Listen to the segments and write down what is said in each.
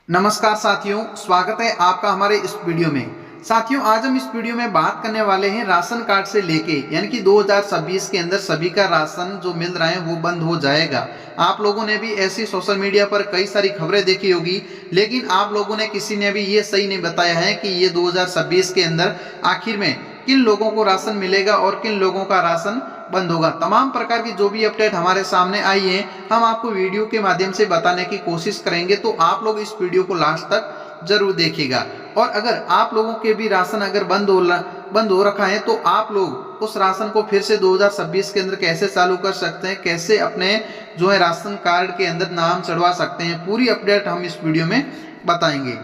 नमस्कार साथियों, स्वागत है आपका हमारे इस वीडियो में। साथियों, आज हम इस वीडियो में बात करने वाले हैं राशन कार्ड से लेके यानी कि 2026 के अंदर सभी का राशन जो मिल रहा है वो बंद हो जाएगा। आप लोगों ने भी ऐसी सोशल मीडिया पर कई सारी खबरें देखी होगी, लेकिन आप लोगों ने किसी ने भी ये सही नहीं बताया है कि ये 2026 के अंदर आखिर में किन लोगों को राशन मिलेगा और किन लोगों का राशन बंद होगा। तमाम प्रकार की जो भी अपडेट हमारे सामने आई है, हम आपको वीडियो के माध्यम से बताने की कोशिश करेंगे, तो आप लोग इस वीडियो को लास्ट तक जरूर देखिएगा। और अगर आप लोगों के भी राशन अगर बंद हो रखा है तो आप लोग उस राशन को फिर से 2026 के अंदर कैसे चालू कर सकते हैं, कैसे अपने जो है राशन कार्ड के अंदर नाम चढ़वा सकते हैं, पूरी अपडेट हम इस वीडियो में बताएंगे।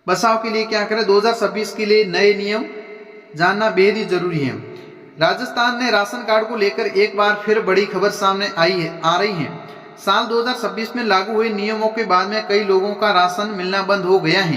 बचाव के लिए क्या करें, 2026 के लिए नए नियम जानना बेहद ही जरूरी है। राजस्थान ने राशन कार्ड को लेकर एक बार फिर बड़ी खबर सामने आ रही है। साल 2026 में लागू हुए नियमों के बाद में कई लोगों का राशन मिलना बंद हो गया है।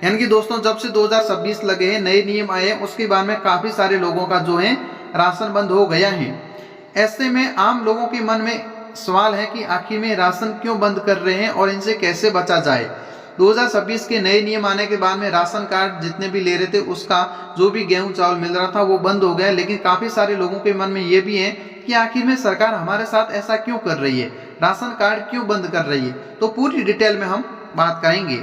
यानी कि दोस्तों, जब से 2026 लगे हैं, नए नियम आए हैं, उसके बाद में काफी सारे लोगों का जो है राशन बंद हो गया है। ऐसे में आम लोगों के मन में सवाल है कि आखिर में राशन क्यों बंद कर रहे हैं और इनसे कैसे बचा जाए। 2026 के नए नियम आने के बाद में राशन कार्ड जितने भी ले रहे थे उसका जो भी गेहूं चावल मिल रहा था वो बंद हो गया। लेकिन काफी सारे लोगों के मन में ये भी है कि आखिर में सरकार हमारे साथ ऐसा क्यों कर रही है, राशन कार्ड क्यों बंद कर रही है। तो पूरी डिटेल में हम बात करेंगे।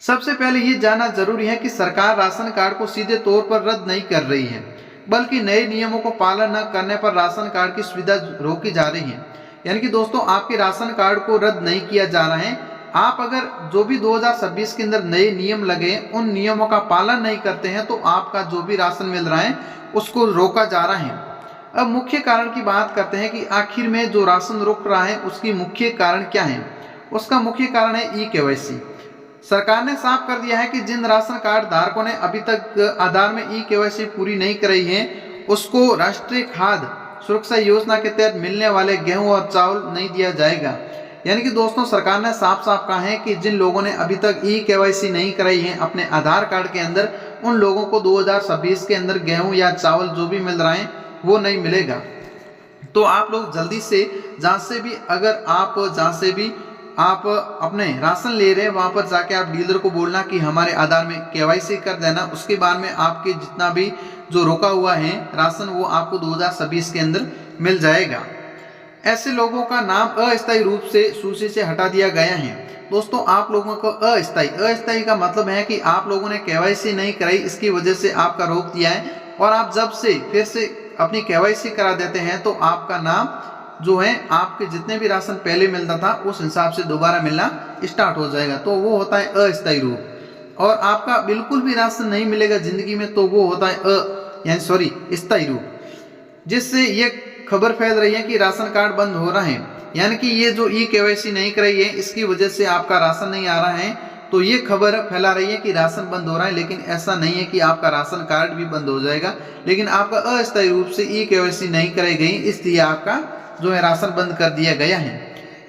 सबसे पहले ये जानना जरूरी है कि सरकार राशन कार्ड को सीधे तौर पर रद्द नहीं कर रही है, बल्कि नए नियमों को पालन न करने पर राशन कार्ड की सुविधा रोकी जा रही है। यानी कि दोस्तों, आपके राशन कार्ड को रद्द नहीं किया जा रहा है। आप अगर जो भी 2026 के अंदर नए नियम लगे उन नियमों का पालन नहीं करते हैं तो आपका जो भी राशन मिल रहा है उसको रोका जा रहा है। अब मुख्य कारण की बात करते हैं कि आखिर में जो राशन रोक रहा है उसकी मुख्य कारण क्या है। उसका मुख्य कारण है ई-केवाईसी। सरकार ने साफ कर दिया है कि जिन राशन कार्ड धारकों ने अभी तक आधार में ई-केवाईसी पूरी नहीं कराई है उसको राष्ट्रीय खाद्य सुरक्षा योजना के तहत मिलने वाले गेहूं और चावल नहीं दिया जाएगा। यानी कि दोस्तों, सरकार ने साफ साफ कहा है कि जिन लोगों ने अभी तक ई-केवाईसी नहीं कराई है अपने आधार कार्ड के अंदर, उन लोगों को 2026 के अंदर गेहूं या चावल जो भी मिल रहा है वो नहीं मिलेगा। तो आप लोग जल्दी से जहाँ से भी आप अपने राशन ले रहे हैं वहां पर जाके आप डीलर को बोलना कि हमारे आधार में केवाईसी कर देना। उसके बाद में आपके जितना भी जो रोका हुआ है राशन वो आपको 2026 के अंदर मिल जाएगा। ऐसे लोगों का नाम अस्थायी रूप से सूची से हटा दिया गया है। दोस्तों, आप लोगों को अस्थायी का मतलब है कि आप लोगों ने केवाईसी नहीं कराई, इसकी वजह से आपका रोक दिया है। और आप जब से फिर से अपनी केवाईसी करा देते हैं तो आपका नाम जो है आपके जितने भी राशन पहले मिलता था उस हिसाब से दोबारा मिलना स्टार्ट हो जाएगा। तो वो होता है अस्थायी रूप। और आपका बिल्कुल भी राशन नहीं मिलेगा जिंदगी में तो वो होता है स्थायी रूप। जिससे ये खबर फैल रही है कि राशन कार्ड बंद हो रहा है, यानी कि ये जो ई-केवाईसी नहीं कराई है इसकी वजह से आपका राशन नहीं आ रहा है। तो ये खबर फैला रही है कि राशन बंद हो रहा है, लेकिन ऐसा नहीं है कि आपका राशन कार्ड भी बंद हो जाएगा। लेकिन आपका अस्थायी रूप से ई-केवाईसी नहीं कराई गई, इसलिए आपका जो है राशन बंद कर दिया गया है।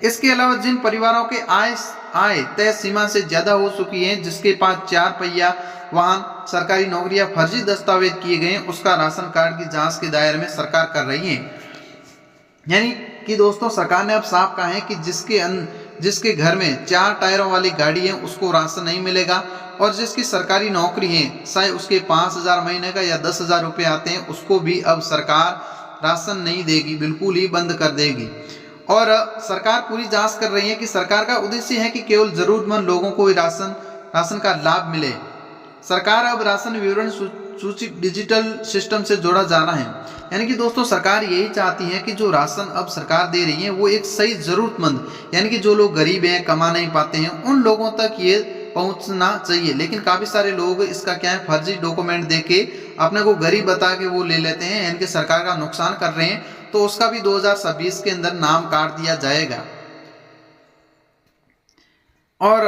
इसके अलावा जिन परिवारों के आय तय सीमा से ज्यादा हो चुकी है, जिसके पास 4 पहिया वाहन, सरकारी नौकरी या फर्जी दस्तावेज किए गए हैं, उसका राशन कार्ड की जांच के दायरे में सरकार कर रही है। यानी कि दोस्तों, सरकार ने अब साफ कहा है कि जिसके घर में 4 टायरों वाली गाड़ी है उसको राशन नहीं मिलेगा। और जिसकी सरकारी नौकरी है, चाहे उसके 5,000 महीने का या 10,000 रुपये आते हैं, उसको भी अब सरकार राशन नहीं देगी, बिल्कुल ही बंद कर देगी। और सरकार पूरी जांच कर रही है कि सरकार का उद्देश्य है कि केवल जरूरतमंद लोगों को राशन का लाभ मिले। सरकार अब राशन विवरण सूची डिजिटल सिस्टम से जोड़ा जा रहा है। यानी कि दोस्तों, सरकार यही चाहती है कि जो राशन अब सरकार दे रही है वो एक सही जरूरतमंद, यानी कि जो लोग गरीब हैं, कमा नहीं पाते हैं, उन लोगों तक ये पहुंचना चाहिए। लेकिन काफी सारे लोग इसका क्या है, फर्जी डॉक्यूमेंट देके अपने को गरीब बता के वो ले लेते हैं, यानी कि सरकार का नुकसान कर रहे हैं। तो उसका भी 2026 के अंदर नाम काट दिया जाएगा। और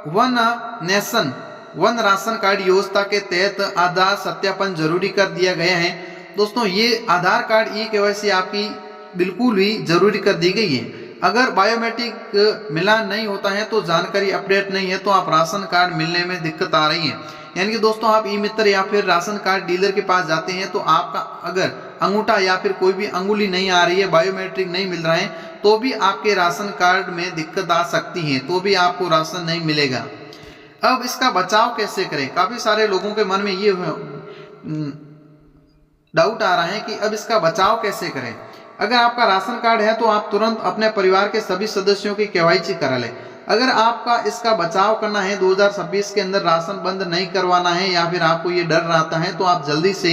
वन राशन कार्ड योजना के तहत आधार सत्यापन जरूरी कर दिया गया है। दोस्तों, ये आधार कार्ड ई-केवाईसी आपकी बिल्कुल भी जरूरी कर दी गई है। अगर बायोमेट्रिक मिलान नहीं होता है तो जानकारी अपडेट नहीं है तो आप राशन कार्ड मिलने में दिक्कत आ रही है। यानी कि दोस्तों, आप ई मित्र या फिर राशन कार्ड डीलर के पास जाते हैं तो आपका अगर अंगूठा या फिर कोई भी अंगुली नहीं आ रही है, बायोमेट्रिक नहीं मिल रहा है, तो भी आपके राशन कार्ड में दिक्कत आ सकती है, तो भी आपको राशन नहीं मिलेगा। अब इसका बचाव कैसे करें? काफ़ी सारे लोगों के मन में ये डाउट आ रहा है कि अब इसका बचाव कैसे करें। अगर आपका राशन कार्ड है तो आप तुरंत अपने परिवार के सभी सदस्यों की केवाईसी करा लें। अगर आपका इसका बचाव करना है, 2026 के अंदर राशन बंद नहीं करवाना है, या फिर आपको ये डर रहता है, तो आप जल्दी से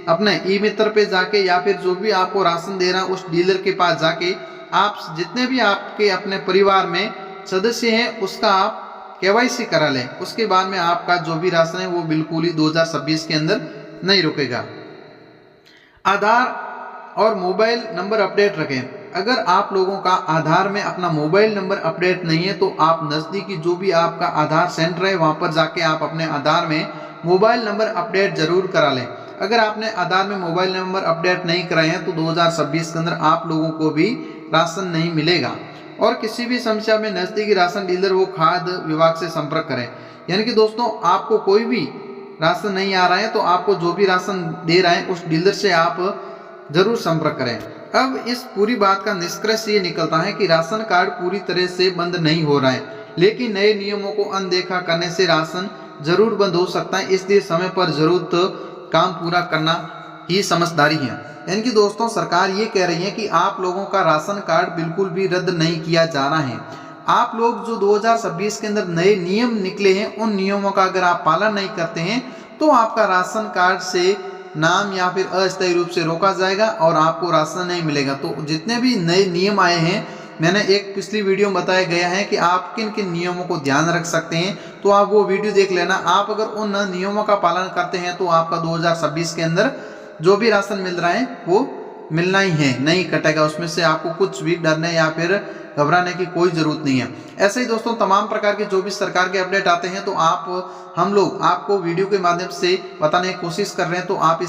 अपने ई मित्र पे जाके या फिर जो भी आपको राशन दे रहा है उस डीलर के पास जाके आप जितने भी आपके अपने परिवार में सदस्य हैं उसका आप केवाईसी करा लें। उसके बाद में आपका जो भी राशन है वो बिल्कुल ही 2026 के अंदर नहीं रुकेगा। आधार और मोबाइल नंबर अपडेट रखें। अगर आप लोगों का आधार में अपना मोबाइल नंबर अपडेट नहीं है तो आप नज़दीकी जो भी आपका आधार सेंटर है वहाँ पर जाके आप अपने आधार में मोबाइल नंबर अपडेट जरूर करा लें। अगर आपने आधार में मोबाइल नंबर अपडेट नहीं कराए हैं तो 2026 के अंदर आप लोगों को भी राशन नहीं मिलेगा। और किसी भी समस्या में नज़दीकी राशन डीलर वो खाद्य विभाग से संपर्क करें। यानी कि दोस्तों, आपको कोई भी राशन नहीं आ रहा है तो आपको जो भी राशन दे रहा है उस डीलर से आप जरूर संपर्क करें। अब इस पूरी बात का निष्कर्ष ये निकलता है कि राशन कार्ड पूरी तरह से बंद नहीं हो रहा है, लेकिन नए नियमों को अनदेखा करने से राशन जरूर बंद हो सकता है। इसलिए समय पर जरूर काम पूरा करना ही समझदारी है। यानी कि दोस्तों, सरकार ये कह रही है कि आप लोगों का राशन कार्ड बिल्कुल भी रद्द नहीं किया जा रहा है। आप लोग जो 2026 के अंदर नए नियम निकले हैं उन नियमों का अगर आप पालन नहीं करते हैं तो आपका राशन कार्ड से नाम या फिर अस्थायी रूप से रोका जाएगा और आपको राशन नहीं मिलेगा। तो जितने भी नए नियम आए हैं, मैंने एक पिछली वीडियो में बताया गया है कि आप किन किन नियमों को ध्यान रख सकते हैं, तो आप वो वीडियो देख लेना। आप अगर उन नियमों का पालन करते हैं तो आपका 2026 के अंदर जो भी राशन मिल रहा है वो मिलना ही है, नहीं कटेगा। उसमें से आपको कुछ भी डरने या फिर घबराने की कोई जरूरत नहीं है। ऐसे ही दोस्तों, तमाम प्रकार के जो भी सरकार के अपडेट आते हैं तो हम लोग आपको वीडियो के माध्यम से बताने की कोशिश कर रहे हैं, तो आप इस